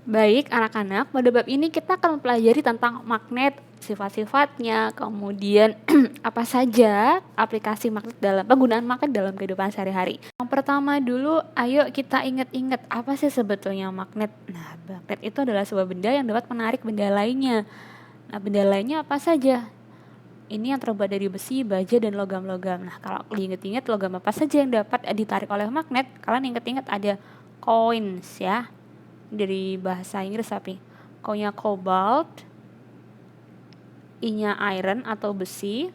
Baik, anak-anak, pada bab ini kita akan mempelajari tentang magnet, sifat-sifatnya, kemudian apa saja aplikasi magnet dalam penggunaan magnet dalam kehidupan sehari-hari. Yang pertama dulu, ayo kita ingat-ingat apa sih sebetulnya magnet. Nah, magnet itu adalah sebuah benda yang dapat menarik benda lainnya. Nah, benda lainnya apa saja? Ini yang terbuat dari besi, baja, dan logam-logam. Nah, kalau diingat-ingat logam apa saja yang dapat ditarik oleh magnet, kalian ingat-ingat ada coins ya, dari bahasa Inggris tapi koinnya cobalt, I-nya iron atau besi,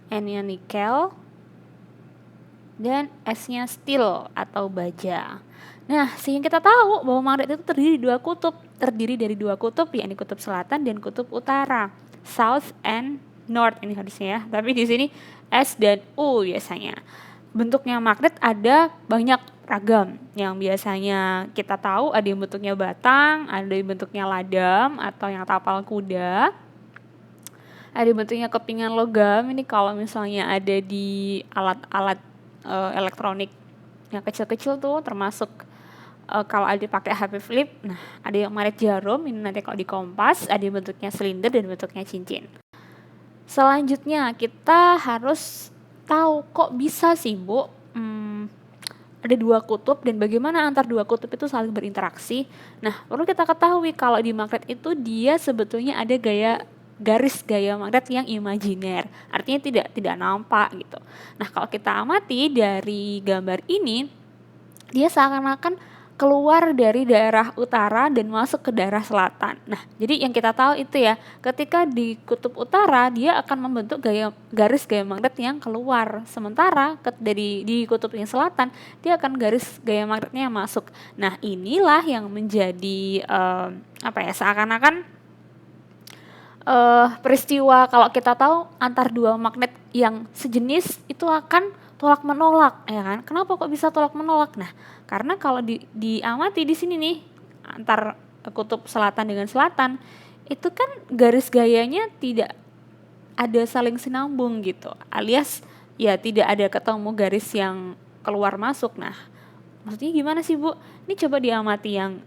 N-nya nikel, dan S-nya steel atau baja. Nah, sehingga kita tahu bahwa magnet itu terdiri dari dua kutub, yakni kutub selatan dan kutub utara, south and north ini harusnya ya. Tapi di sini S dan U biasanya. Bentuknya magnet ada banyak ragam. Yang biasanya kita tahu ada yang bentuknya batang, ada yang bentuknya ladam atau yang tapal kuda. Ada yang bentuknya kepingan logam. Ini kalau misalnya ada di alat-alat elektronik yang kecil-kecil tuh, termasuk kalau ada pakai HP flip. Nah, ada yang merek jarum, ini nanti kalau di kompas, ada yang bentuknya silinder dan bentuknya cincin. Selanjutnya kita harus tahu kok bisa sih Bu ada dua kutub dan bagaimana antar dua kutub itu saling berinteraksi. Nah, perlu kita ketahui kalau di magnet itu dia sebetulnya ada garis gaya magnet yang imajiner. Artinya tidak nampak gitu. Nah, kalau kita amati dari gambar ini, dia seakan-akan keluar dari daerah utara dan masuk ke daerah selatan. Nah, jadi yang kita tahu itu ya, ketika di kutub utara dia akan membentuk garis gaya magnet yang keluar. Sementara di kutub yang selatan dia akan garis gaya magnetnya yang masuk. Nah, inilah yang menjadi seakan-akan peristiwa kalau kita tahu antar dua magnet yang sejenis itu akan tolak menolak, ya kan? Kenapa kok bisa tolak menolak? Nah, karena kalau diamati di sini nih antar kutub selatan dengan selatan itu kan garis gayanya tidak ada saling sinambung gitu, alias ya tidak ada ketemu garis yang keluar masuk. Nah, maksudnya gimana sih Bu? Ini coba diamati yang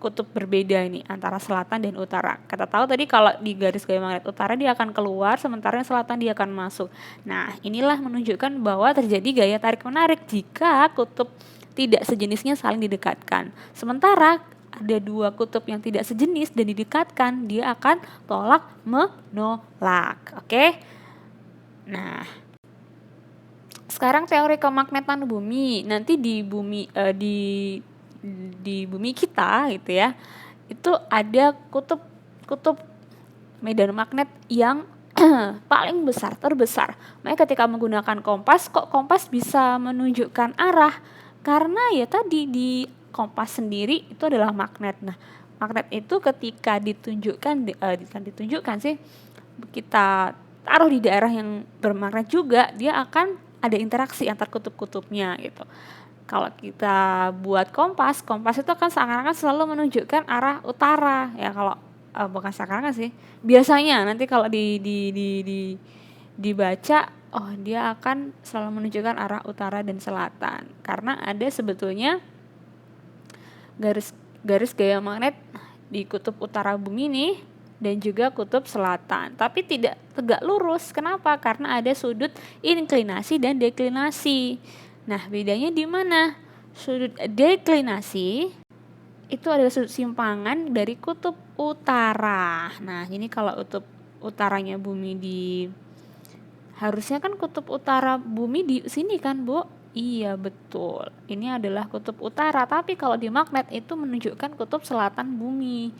kutub berbeda ini antara selatan dan utara. Kita tahu tadi kalau di garis gaya magnet utara dia akan keluar, sementara yang selatan dia akan masuk. Nah, inilah menunjukkan bahwa terjadi gaya tarik menarik jika kutub tidak sejenisnya saling didekatkan. Sementara ada dua kutub yang tidak sejenis dan didekatkan, dia akan tolak menolak. Oke? Nah, sekarang teori kemagnetan bumi. Nanti di bumi di bumi kita gitu ya, itu ada kutub medan magnet yang paling terbesar. Makanya ketika menggunakan kompas, kok kompas bisa menunjukkan arah? Karena ya tadi di kompas sendiri itu adalah magnet. Nah, magnet itu ketika kita taruh di daerah yang bermagnet juga, dia akan ada interaksi antar kutub-kutubnya gitu. Kalau kita buat kompas itu kan seakan-akan selalu menunjukkan arah utara ya. Kalau bukan seakan-akan sih, biasanya nanti kalau dibaca, oh dia akan selalu menunjukkan arah utara dan selatan karena ada sebetulnya garis gaya magnet di kutub utara bumi nih dan juga kutub selatan, tapi tidak tegak lurus. Kenapa? Karena ada sudut inklinasi dan deklinasi. Nah, bedanya di mana? Sudut deklinasi itu adalah sudut simpangan dari kutub utara. Nah, ini kalau kutub utaranya bumi harusnya kan kutub utara bumi di sini kan, Bu? Iya, betul. Ini adalah kutub utara, tapi kalau di magnet itu menunjukkan kutub selatan bumi.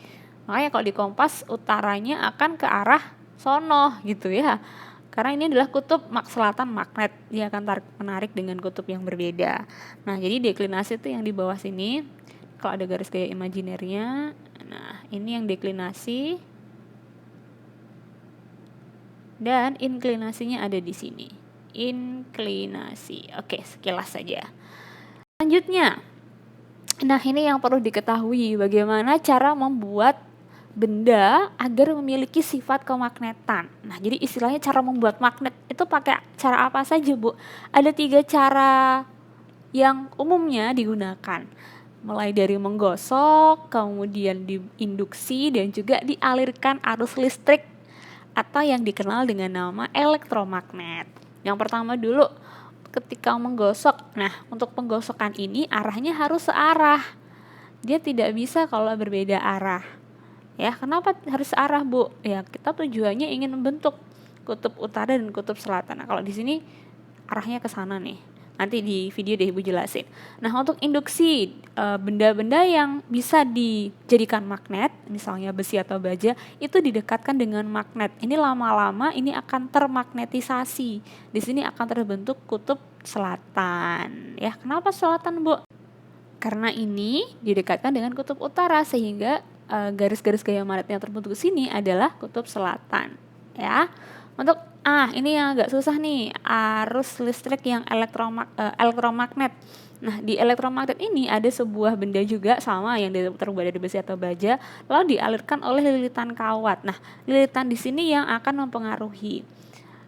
Makanya kalau di kompas utaranya akan ke arah sono gitu ya. Karena ini adalah kutub selatan magnet, dia akan menarik dengan kutub yang berbeda. Nah, jadi deklinasi itu yang di bawah sini. Kalau ada garis gaya imajinernya, nah ini yang deklinasi. Dan inklinasinya ada di sini. Inklinasi. Oke, sekilas saja. Selanjutnya, nah ini yang perlu diketahui, bagaimana cara membuat benda agar memiliki sifat kemagnetan. Nah, jadi istilahnya cara membuat magnet itu pakai cara apa saja, Bu? Ada 3 cara yang umumnya digunakan. mulai dari menggosok, kemudian diinduksi, dan juga dialirkan arus listrik atau yang dikenal dengan nama elektromagnet. Yang pertama dulu, ketika menggosok. Nah, untuk penggosokan ini arahnya harus searah. Dia tidak bisa kalau berbeda arah. Ya, kenapa harus searah, Bu? Ya, kita tujuannya ingin membentuk kutub utara dan kutub selatan. Nah, kalau di sini arahnya ke sana nih. Nanti di video deh Ibu jelasin. Nah, untuk induksi benda-benda yang bisa dijadikan magnet, misalnya besi atau baja, itu didekatkan dengan magnet. Ini lama-lama ini akan termagnetisasi. Di sini akan terbentuk kutub selatan. Ya, kenapa selatan, Bu? Karena ini didekatkan dengan kutub utara sehingga garis-garis gaya magnet yang terbentuk di sini adalah kutub selatan. Ya. Untuk ini yang agak susah nih, arus listrik yang elektromagnet. Nah, di elektromagnet ini ada sebuah benda juga sama yang terbuat dari besi atau baja, lalu dialirkan oleh lilitan kawat. Nah, lilitan di sini yang akan mempengaruhi.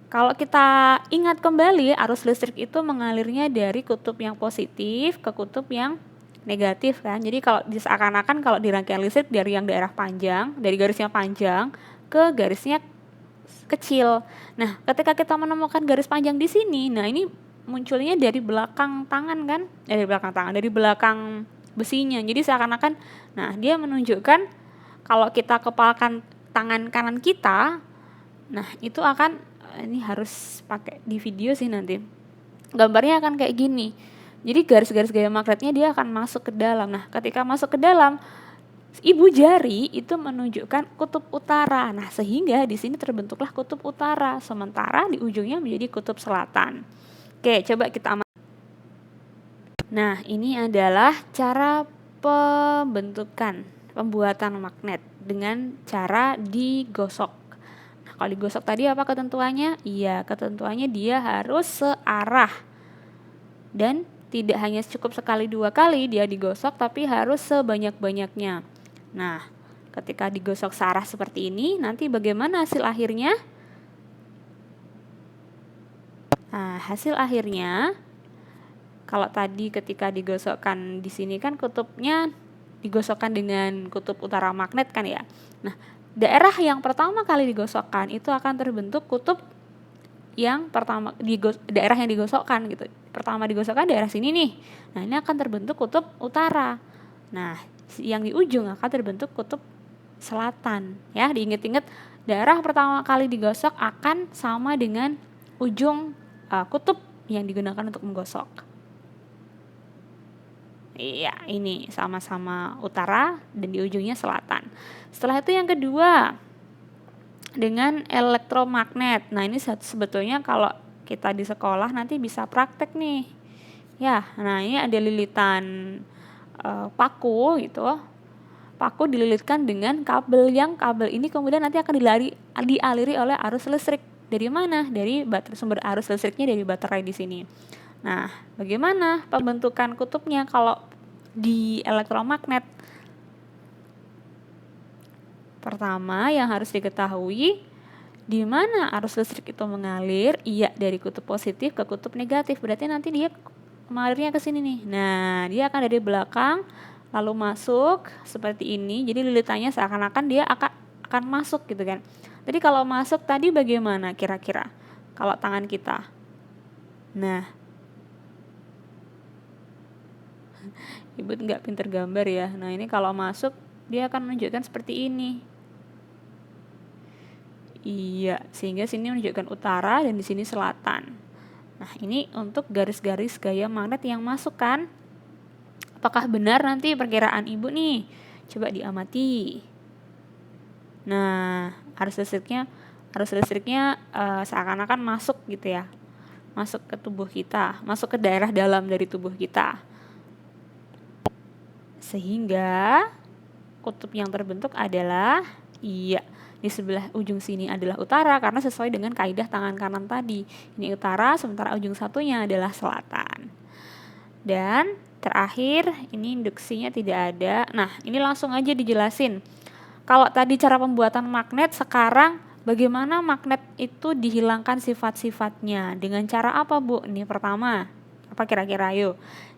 Kalau kita ingat kembali, arus listrik itu mengalirnya dari kutub yang positif ke kutub yang negatif kan. Jadi kalau seakan-akan kalau di rangkaian listrik dari yang daerah panjang, dari garisnya panjang ke garisnya kecil. Nah, ketika kita menemukan garis panjang di sini, nah ini munculnya dari belakang tangan kan? Dari belakang besinya. Jadi seakan-akan, nah dia menunjukkan kalau kita kepalkan tangan kanan kita, nah itu akan, ini harus pakai di video sih nanti. Gambarnya akan kayak gini. Jadi garis-garis gaya magnetnya dia akan masuk ke dalam. Nah, ketika masuk ke dalam, ibu jari itu menunjukkan kutub utara. Nah, sehingga di sini terbentuklah kutub utara, sementara di ujungnya menjadi kutub selatan. Oke, coba kita amati. Nah, ini adalah cara pembuatan magnet dengan cara digosok. Nah, kalau digosok tadi apa ketentuannya? Iya, ketentuannya dia harus searah. Dan tidak hanya cukup sekali 2 kali dia digosok, tapi harus sebanyak-banyaknya. Nah, ketika digosok searah seperti ini, nanti bagaimana hasil akhirnya? Nah, hasil akhirnya, kalau tadi ketika digosokkan di sini kan kutubnya digosokkan dengan kutub utara magnet kan ya. Nah, daerah yang pertama kali digosokkan itu akan terbentuk kutub yang pertama daerah yang digosokkan gitu. Pertama digosokkan daerah sini nih. Nah, ini akan terbentuk kutub utara. Nah, yang di ujung akan terbentuk kutub selatan. Ya, diingat-ingat daerah pertama kali digosok akan sama dengan ujung kutub yang digunakan untuk menggosok. Iya, ini sama-sama utara dan di ujungnya selatan. Setelah itu yang kedua, dengan elektromagnet. Nah, ini sebetulnya kalau kita di sekolah nanti bisa praktek nih. Ya, nah ini ada lilitan paku gitu. Paku dililitkan dengan kabel, yang kabel ini kemudian nanti akan dialiri oleh arus listrik. Dari mana? Dari sumber arus listriknya dari baterai di sini. Nah, bagaimana pembentukan kutubnya kalau di elektromagnet? Pertama yang harus diketahui, di mana arus listrik itu mengalir? Iya, dari kutub positif ke kutub negatif. Berarti nanti dia mengalirnya ke sini nih. Nah, dia akan dari belakang lalu masuk seperti ini. Jadi lilitannya seakan-akan dia akan masuk gitu kan. Jadi kalau masuk tadi bagaimana kira-kira? Kalau tangan kita. Nah, Ibu nggak pinter gambar ya. Nah, ini kalau masuk dia akan menunjukkan seperti ini. Iya, sehingga sini menunjukkan utara dan di sini selatan. Nah, ini untuk garis-garis gaya magnet yang masuk kan. Apakah benar nanti perkiraan Ibu nih? Coba diamati. Nah, arus listriknya seakan-akan masuk gitu ya. Masuk ke tubuh kita, masuk ke daerah dalam dari tubuh kita. Sehingga kutub yang terbentuk adalah di sebelah ujung sini adalah utara karena sesuai dengan kaidah tangan kanan tadi. Ini utara, sementara ujung satunya adalah selatan. Dan terakhir, ini induksinya tidak ada. Nah, ini langsung aja dijelasin. Kalau tadi cara pembuatan magnet, sekarang bagaimana magnet itu dihilangkan sifat-sifatnya? Dengan cara apa, Bu? Ini pertama, apa kira-kira? Yuk.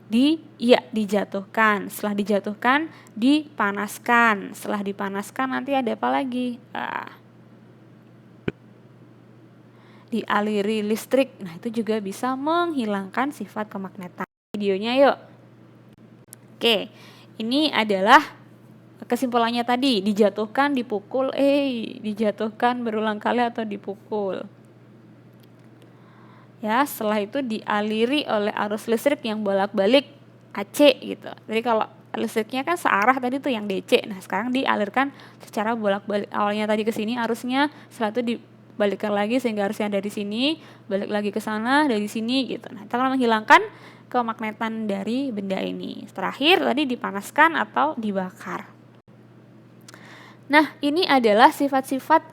dijatuhkan. Setelah dijatuhkan, dipanaskan. Setelah dipanaskan nanti ada apa lagi? Dialiri listrik. Nah, itu juga bisa menghilangkan sifat kemagnetan. Videonya yuk. Oke, ini adalah kesimpulannya tadi, dijatuhkan, dipukul, dijatuhkan berulang kali atau dipukul. Ya, setelah itu dialiri oleh arus listrik yang bolak-balik AC gitu. Jadi kalau listriknya kan searah tadi tuh yang DC. Nah, sekarang dialirkan secara bolak-balik. Awalnya tadi ke sini arusnya, setelah itu dibalikkan lagi sehingga arusnya dari sini, balik lagi ke sana dari sini gitu. Nah, itu akan menghilangkan kemagnetan dari benda ini. Terakhir tadi dipanaskan atau dibakar. Nah, ini adalah sifat-sifat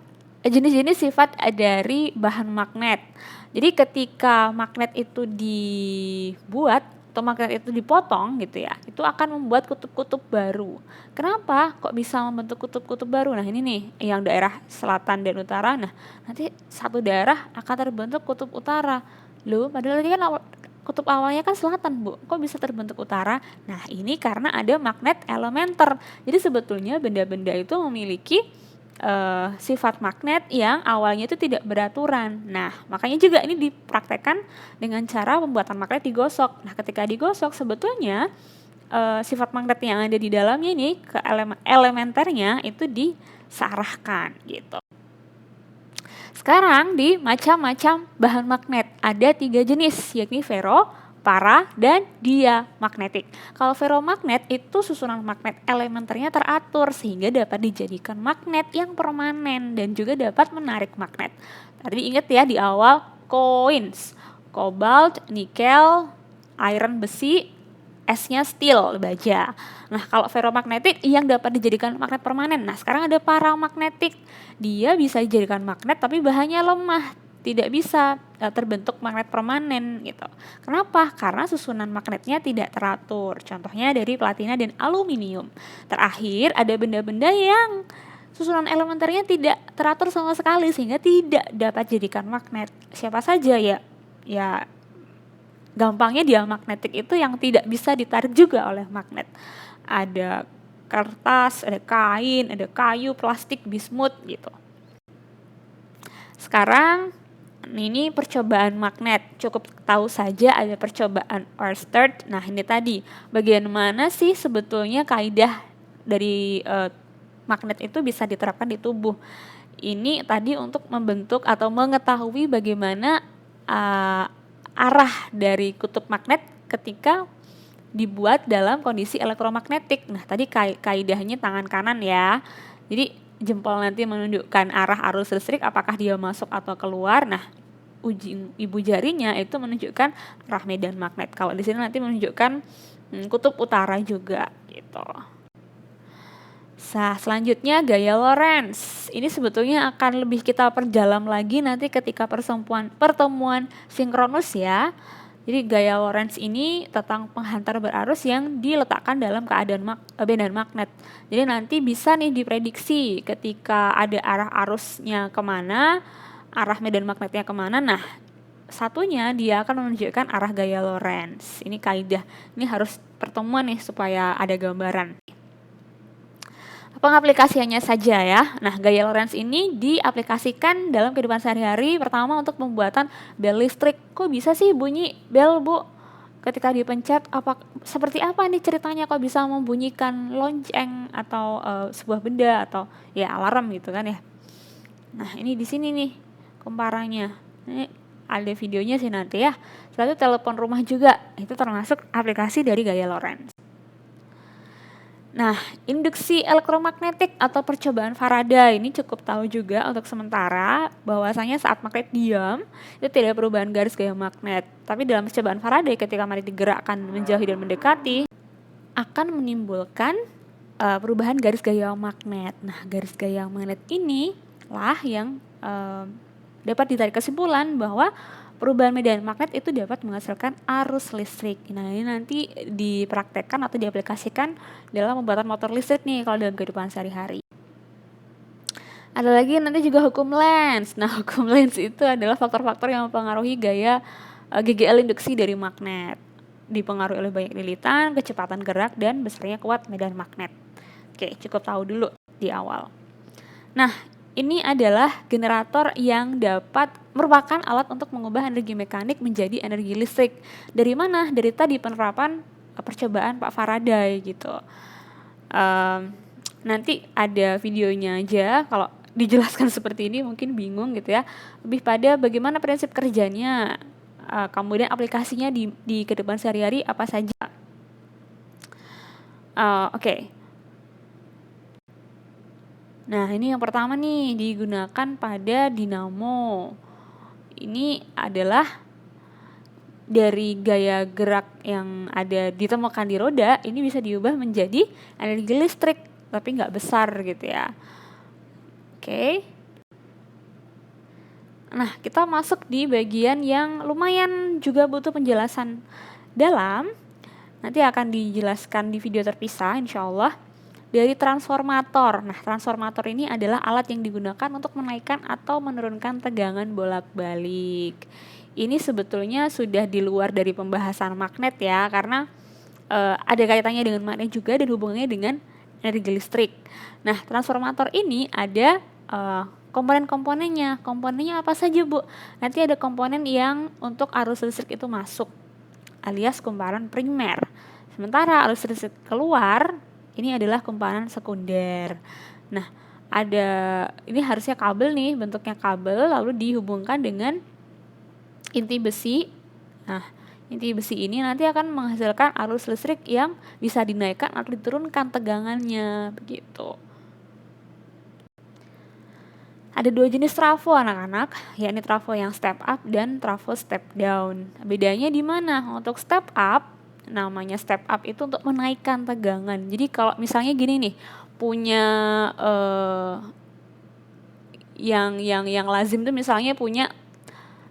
jenis-jenis sifat dari bahan magnet. Jadi ketika magnet itu dibuat atau magnet itu dipotong gitu ya, itu akan membuat kutub-kutub baru. Kenapa kok bisa membentuk kutub-kutub baru? Nah, ini nih yang daerah selatan dan utara. Nah, nanti satu daerah akan terbentuk kutub utara. Loh, padahal tadi kan kutub awalnya kan selatan, Bu. Kok bisa terbentuk utara? Nah, ini karena ada magnet elementer. Jadi sebetulnya benda-benda itu memiliki sifat magnet yang awalnya itu tidak beraturan. Nah, makanya juga ini dipraktekkan dengan cara pembuatan magnet digosok. Nah, ketika digosok sebetulnya sifat magnet yang ada di dalamnya ini ke elementernya itu disarahkan gitu. Sekarang di macam-macam bahan magnet ada 3 jenis, yakni fero, para, dan diamagnetik. Kalau feromagnet itu susunan magnet elementernya teratur sehingga dapat dijadikan magnet yang permanen dan juga dapat menarik magnet. Tadi ingat ya di awal coins, kobalt, nikel, iron besi, S-nya steel, baja. Nah, kalau feromagnetik yang dapat dijadikan magnet permanen. Nah, sekarang ada paramagnetik. Dia bisa dijadikan magnet tapi bahannya lemah, tidak bisa terbentuk magnet permanen gitu. Kenapa? Karena susunan magnetnya tidak teratur. Contohnya dari platina dan aluminium. Terakhir ada benda-benda yang susunan elementernya tidak teratur sama sekali sehingga tidak dapat dijadikan magnet. Siapa saja ya? Ya gampangnya diamagnetik itu yang tidak bisa ditarik juga oleh magnet. Ada kertas, ada kain, ada kayu, plastik, bismut gitu. Sekarang ini percobaan magnet, cukup tahu saja ada percobaan Oersted. Nah, ini tadi bagian mana sih sebetulnya kaidah dari magnet itu bisa diterapkan di tubuh. Ini tadi untuk membentuk atau mengetahui bagaimana arah dari kutub magnet ketika dibuat dalam kondisi elektromagnetik. Nah, tadi kaidahnya tangan kanan ya. Jadi jempol nanti menunjukkan arah arus listrik apakah dia masuk atau keluar. Nah, ibu jarinya itu menunjukkan arah medan magnet. Kalau di sini nanti menunjukkan kutub utara juga gitu. Nah, selanjutnya gaya Lorentz. Ini sebetulnya akan lebih kita perdalam lagi nanti ketika pertemuan sinkronus ya. Jadi gaya Lorentz ini tentang penghantar berarus yang diletakkan dalam keadaan medan magnet. Jadi nanti bisa nih diprediksi ketika ada arah arusnya kemana, arah medan magnetnya kemana. Nah, satunya dia akan menunjukkan arah gaya Lorentz. Ini kaidah. Ini harus pertemuan nih supaya ada gambaran. Pengaplikasiannya saja ya. Nah, gaya Lorentz ini diaplikasikan dalam kehidupan sehari-hari. Pertama untuk pembuatan bel listrik. Kok bisa sih bunyi bel, Bu? Ketika dipencet, seperti apa nih ceritanya kok bisa membunyikan lonceng atau sebuah benda atau ya alarm gitu kan ya. Nah, ini di sini nih komparannya. Ini ada videonya sih nanti ya. Setelah itu telepon rumah juga. Itu termasuk aplikasi dari gaya Lorentz. Nah, induksi elektromagnetik atau percobaan Faraday ini cukup tahu juga untuk sementara bahwasanya saat magnet diam itu tidak perubahan garis gaya magnet. Tapi dalam percobaan Faraday ketika magnet digerakkan menjauhi dan mendekati akan menimbulkan perubahan garis gaya magnet. Nah, garis gaya magnet ini lah yang dapat ditarik kesimpulan bahwa perubahan medan magnet itu dapat menghasilkan arus listrik. Nah, ini nanti dipraktekkan atau diaplikasikan dalam pembuatan motor listrik nih kalau dalam kehidupan sehari-hari. Ada lagi nanti juga hukum Lenz. Nah, hukum Lenz itu adalah faktor-faktor yang mempengaruhi gaya GGL induksi dari magnet. dipengaruhi oleh banyak lilitan, kecepatan gerak, dan besarnya kuat medan magnet. Oke, cukup tahu dulu di awal. Nah, ini adalah generator yang merupakan alat untuk mengubah energi mekanik menjadi energi listrik. Dari mana? Dari tadi penerapan percobaan Pak Faraday gitu. Nanti ada videonya aja, kalau dijelaskan seperti ini mungkin bingung gitu ya. Lebih pada bagaimana prinsip kerjanya, kemudian aplikasinya di kehidupan sehari-hari apa saja. Oke. Nah, ini yang pertama nih, digunakan pada dinamo. Ini adalah dari gaya gerak yang ada ditemukan di roda, ini bisa diubah menjadi energi listrik, tapi nggak besar gitu ya. Oke. Nah, kita masuk di bagian yang lumayan juga butuh penjelasan dalam. Nanti akan dijelaskan di video terpisah insya Allah. Dari transformator. Nah, transformator ini adalah alat yang digunakan untuk menaikkan atau menurunkan tegangan bolak-balik. Ini sebetulnya sudah di luar dari pembahasan magnet ya, karena ada kaitannya dengan magnet juga dan hubungannya dengan energi listrik. Nah, transformator ini ada komponen-komponennya. Komponennya apa saja, Bu? Nanti ada komponen yang untuk arus listrik itu masuk, alias kumparan primer. Sementara arus listrik keluar, ini adalah kumparan sekunder. Nah, ini harusnya kabel nih, bentuknya kabel, lalu dihubungkan dengan inti besi. Nah, inti besi ini nanti akan menghasilkan arus listrik yang bisa dinaikkan atau diturunkan tegangannya, begitu. Ada 2 jenis trafo anak-anak, yakni trafo yang step up dan trafo step down. Bedanya di mana? Untuk step up, namanya step up itu untuk menaikkan tegangan. Jadi kalau misalnya gini nih, punya yang lazim tuh misalnya punya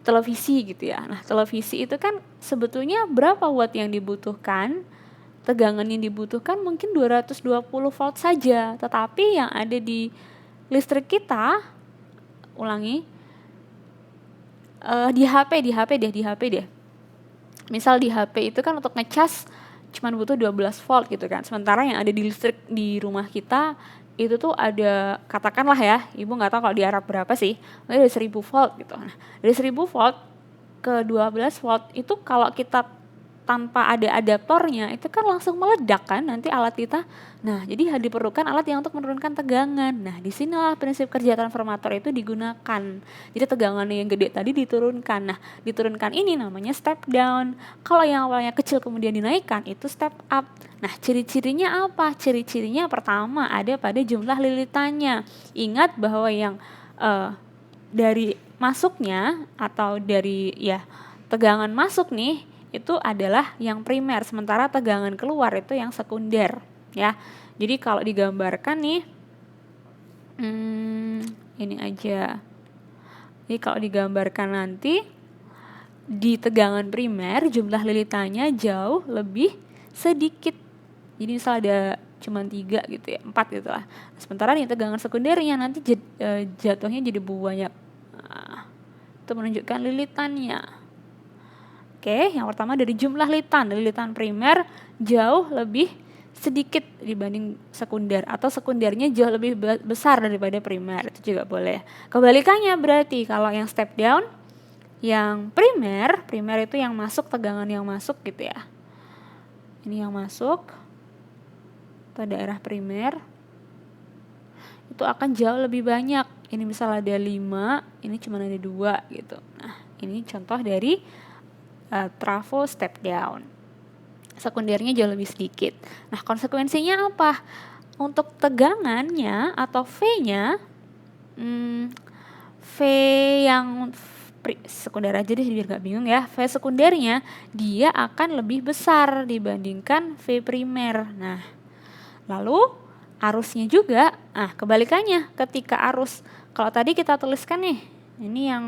televisi gitu ya. Nah, televisi itu kan sebetulnya berapa watt yang dibutuhkan? Tegangan yang dibutuhkan mungkin 220 volt saja, tetapi yang ada di listrik kita, di HP deh. Misal di HP itu kan untuk ngecas cuman butuh 12 volt gitu kan. Sementara yang ada di listrik di rumah kita itu tuh ada, katakanlah ya, ibu nggak tahu kalau di Arab berapa sih, ada 1000 volt gitu. Nah, dari 1000 volt ke 12 volt itu kalau kita tanpa ada adaptornya itu kan langsung meledak kan nanti alat kita. Nah, jadi diperlukan alat yang untuk menurunkan tegangan. Nah, disinilah prinsip kerja transformator itu digunakan. Jadi tegangannya yang gede tadi diturunkan. Nah, diturunkan ini namanya step down. Kalau yang awalnya kecil kemudian dinaikkan itu step up. Nah, ciri-cirinya apa? Ciri-cirinya pertama ada pada jumlah lilitannya. Ingat bahwa yang dari masuknya atau dari tegangan masuk nih itu adalah yang primer, sementara tegangan keluar itu yang sekunder ya. Jadi kalau digambarkan nih ini aja. Jadi kalau digambarkan nanti di tegangan primer jumlah lilitannya jauh lebih sedikit. Jadi misal ada cuma 3 gitu ya, 4 gitu lah. Sementara nih tegangan sekundernya nanti jatuhnya jadi banyak. Itu menunjukkan lilitannya. Oke, yang pertama dari jumlah lilitan primer jauh lebih sedikit dibanding sekunder, atau sekundernya jauh lebih besar daripada primer, itu juga boleh. Kebalikannya berarti kalau yang step down, yang primer itu yang masuk, tegangan yang masuk gitu ya. Ini yang masuk ke daerah primer itu akan jauh lebih banyak. Ini misal ada 5, ini cuma ada 2 gitu. Nah, ini contoh dari trafo step down. Sekundernya jauh lebih sedikit. Nah, konsekuensinya apa? Untuk tegangannya atau V-nya, V yang sekunder aja deh biar gak bingung ya. V sekundernya dia akan lebih besar dibandingkan V primer. Nah, lalu arusnya juga, kebalikannya ketika arus, kalau tadi kita tuliskan nih, ini yang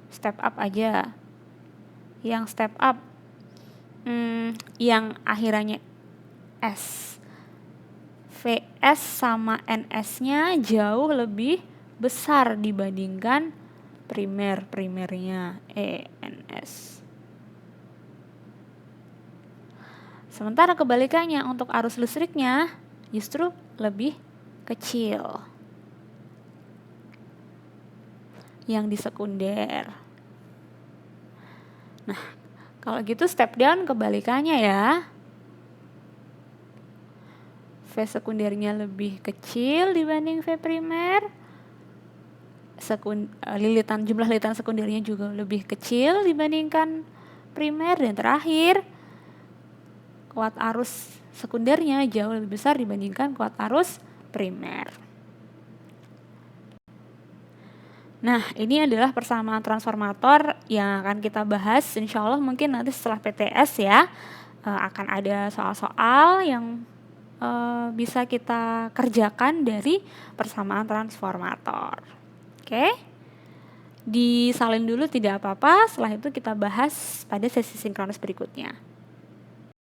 step up aja. Yang step up yang akhirannya S, VS sama NS-nya jauh lebih besar dibandingkan primernya NS. Sementara kebalikannya untuk arus listriknya justru lebih kecil yang di sekunder. Nah, kalau gitu step down kebalikannya ya. V sekundernya lebih kecil dibanding V primer. Jumlah lilitan sekundernya juga lebih kecil dibandingkan primer. Dan terakhir, kuat arus sekundernya jauh lebih besar dibandingkan kuat arus primer. Nah, ini adalah persamaan transformator yang akan kita bahas. Insya Allah mungkin nanti setelah PTS ya, akan ada soal-soal yang bisa kita kerjakan dari persamaan transformator. Oke? Disalin dulu tidak apa-apa, setelah itu kita bahas pada sesi sinkronis berikutnya.